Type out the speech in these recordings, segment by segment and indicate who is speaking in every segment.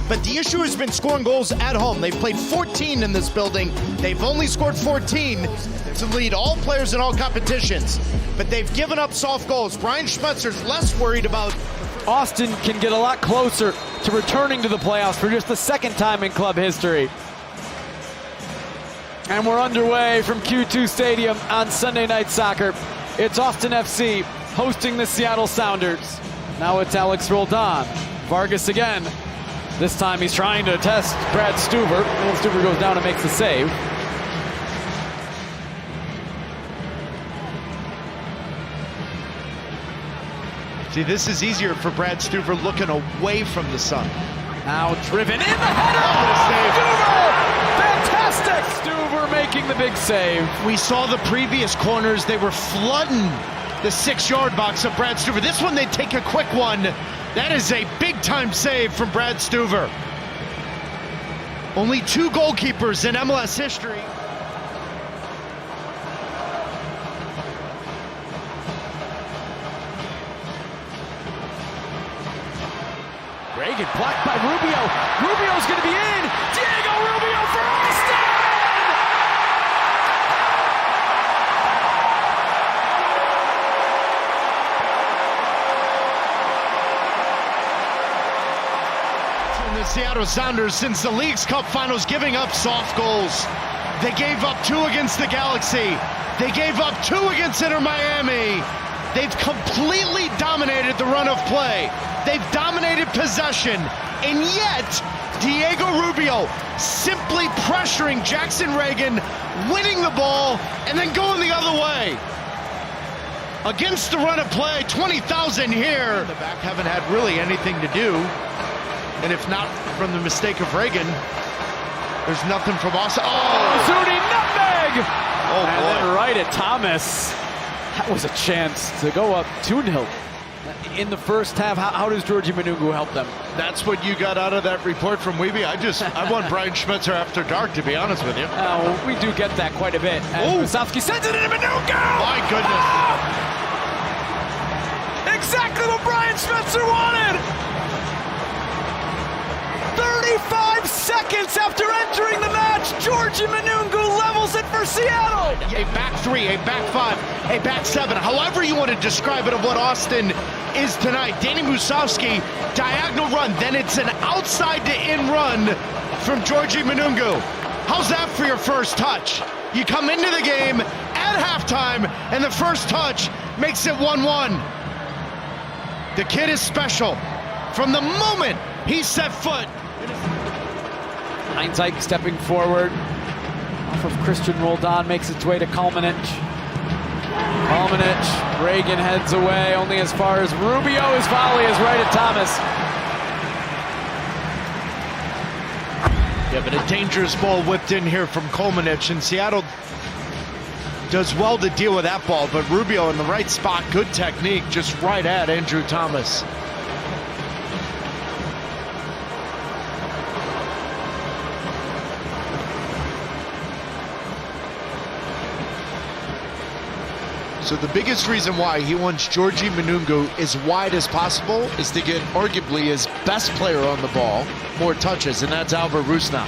Speaker 1: But the issue has been scoring goals at home. They've played 14 in this building. They've only scored 14 to lead all players in all competitions. But they've given up soft goals. Brian Schmetzer's less worried about...
Speaker 2: Austin can get a lot closer to returning to the playoffs for just the second time in club history. And we're underway from Q2 Stadium on Sunday Night Soccer. It's Austin FC hosting the Seattle Sounders. Now it's Alex Roldan. Vargas again. This time he's trying to test Brad Stuver. And Stuver goes down and makes the save.
Speaker 1: See, this is easier for Brad Stuver looking away from the sun.
Speaker 2: Now driven in the header! Stuver! Fantastic! Stuver making the big save.
Speaker 1: We saw the previous corners. They were flooding the 6-yard box of Brad Stuver. This one, they take a quick one. That is a big-time save from Brad Stuver. Only 2 goalkeepers in MLS history.
Speaker 2: Reagan blocked by Rubio. Rubio's going to be in. Diego Rubio for Austin!
Speaker 1: The Seattle Sounders, since the League's Cup Finals, giving up soft goals. They gave up 2 against the Galaxy. They gave up 2 against Inter Miami. They've completely dominated the run of play. They've dominated possession. And yet, Diego Rubio simply pressuring Jackson Reagan, winning the ball, and then going the other way. Against the run of play, 20,000 here. The back haven't had really anything to do. And if not from the mistake of Reagan, there's nothing from Austin. Oh!
Speaker 2: Uzuni nutmeg!
Speaker 1: Oh,
Speaker 2: and
Speaker 1: boy.
Speaker 2: then right at Thomas. That was a chance to go up 2-0 in the first half. How does Georgi Minoungou help them?
Speaker 1: That's what you got out of that report from Weeby. I want Brian Schmetzer after dark, to be honest with you.
Speaker 2: We do get that quite a bit. And Wasowski sends it into Minoungou!
Speaker 1: My goodness.
Speaker 2: Exactly what Brian Schmetzer wanted! 35 seconds after entering the match, Georgi Minoungou levels it for Seattle.
Speaker 1: A back 3, a back 5, a back 7, however you want to describe it of what Austin is tonight. Danny Musowski, diagonal run, then it's an outside to in run from Georgi Minoungou. How's that for your first touch? You come into the game at halftime, and the first touch makes it 1-1. The kid is special. From the moment he set foot.
Speaker 2: Heinzike stepping forward off of Christian Roldan, makes its way to Kalmanic. Reagan heads away only as far as Rubio. His volley is right at Thomas.
Speaker 1: Yeah, but a dangerous ball whipped in here from Kalmanic, and Seattle does well to deal with that ball, but Rubio in the right spot, good technique, just right at Andrew Thomas. So the biggest reason why he wants Georgi Minoungou as wide as possible is to get arguably his best player on the ball more touches, and that's Albert Rusnak.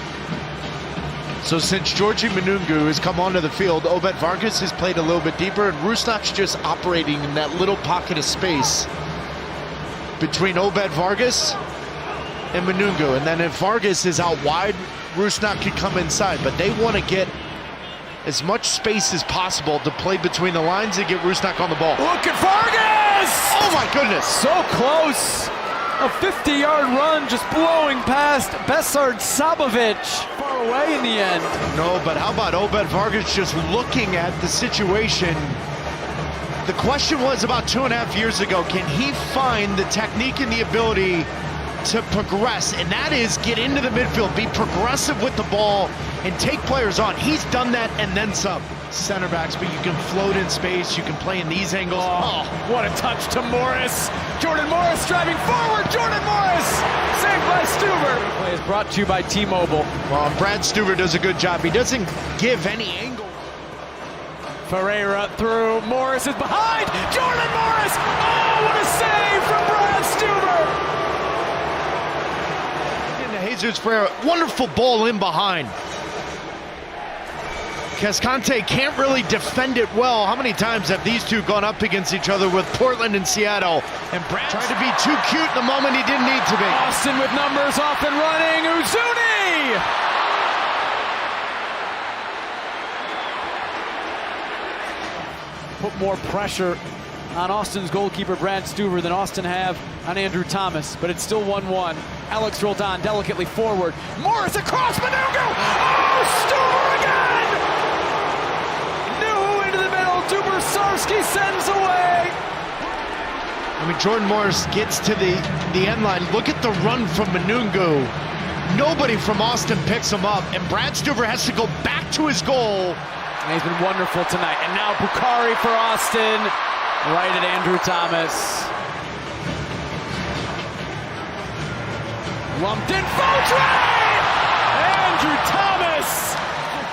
Speaker 1: So since Georgi Minoungou has come onto the field, Obed Vargas has played a little bit deeper, and Rusnak's just operating in that little pocket of space between Obed Vargas and Minoungou. And then if Vargas is out wide, Rusnak can come inside, but they want to get as much space as possible to play between the lines and get Rusnak on the ball.
Speaker 2: Look at Vargas!
Speaker 1: Oh my goodness!
Speaker 2: So close! A 50-yard run just blowing past Besard Sabovic. Far away in the end.
Speaker 1: No, but how about Obed Vargas just looking at the situation? The question was about 2.5 years ago, can he find the technique and the ability to progress? And that is get into the midfield, be progressive with the ball, and take players on. He's done that and then some. Center backs, but you can float in space, you can play in these angles.
Speaker 2: Oh, what a touch to Morris. Jordan Morris driving forward. Jordan Morris saved by Stuver. Play is brought to you by T-Mobile.
Speaker 1: Well, Brad Stuver does a good job. He doesn't give any angle.
Speaker 2: Ferreira through. Morris is behind. Jordan Morris. Oh, what a save from Brad Stuver.
Speaker 1: Jesus Ferreira. Wonderful ball in behind. Cascante can't really defend it well. How many times have these two gone up against each other with Portland and Seattle? And Brad tried to be too cute in the moment he didn't need to be.
Speaker 2: Austin with numbers off and running. Uzuni! Put more pressure on Austin's goalkeeper, Brad Stuver, than Austin have on Andrew Thomas, but it's still 1-1. Alex Roldan delicately forward. Morris across Minoungou! Oh, Stuver again! New into the middle, Dubersarski sends away!
Speaker 1: I mean, Jordan Morris gets to the end line. Look at the run from Minoungou. Nobody from Austin picks him up, and Brad Stuver has to go back to his goal.
Speaker 2: And he's been wonderful tonight. And now Bukhari for Austin. Right at Andrew Thomas. Lumped in Fautre! Andrew Thomas!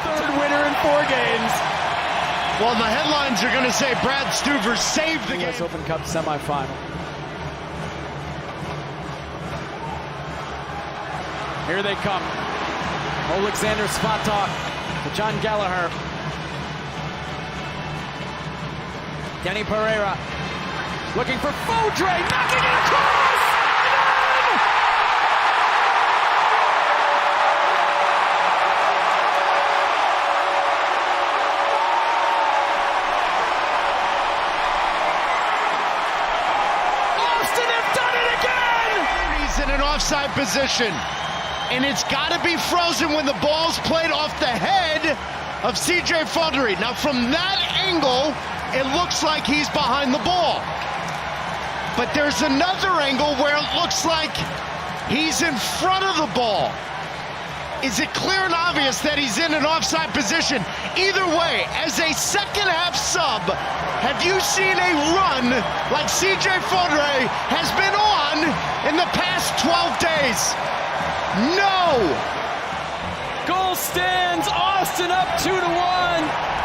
Speaker 2: Third winner in 4 games.
Speaker 1: Well, the headlines are going to say Brad Stuver saved the game.
Speaker 2: US Open Cup semifinal. Here they come. Alexander Svatok to John Gallagher. Kenny Pereira looking for Fautre, knocking it across! And in! Austin have done it again!
Speaker 1: He's in an offside position, and it's got to be frozen when the ball's played off the head of CJ Fautre. Now, from that angle, it looks like he's behind the ball. But there's another angle where it looks like he's in front of the ball. Is it clear and obvious that he's in an offside position? Either way, as a second half sub, have you seen a run like CJ Fautre has been on in the past 12 days? No!
Speaker 2: Goal stands, Austin up 2-1.